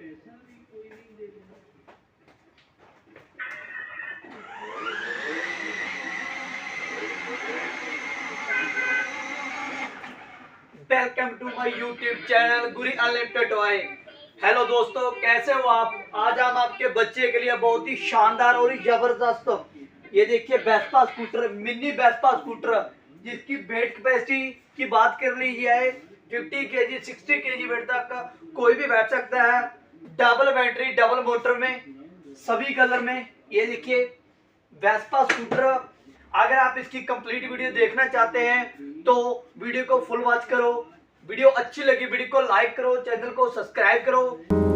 Welcome to my YouTube channel Guri electric toy. Hello दोस्तों, कैसे हो आप? आज हम आपके बच्चे के लिए बहुत ही शानदार और जबरदस्त ये देखिए Vespa scooter, mini Vespa scooter, जिसकी वेट कैपेसिटी की बात कर ली जाए 50 केजी 60 केजी वेट तक कोई भी बैठ सकता है। डबल बैटरी डबल मोटर में, सभी कलर में। ये देखिए वेस्पा स्कूटर। अगर आप इसकी कंप्लीट वीडियो देखना चाहते हैं तो वीडियो को फुल वॉच करो। वीडियो अच्छी लगी वीडियो को लाइक करो, चैनल को सब्सक्राइब करो।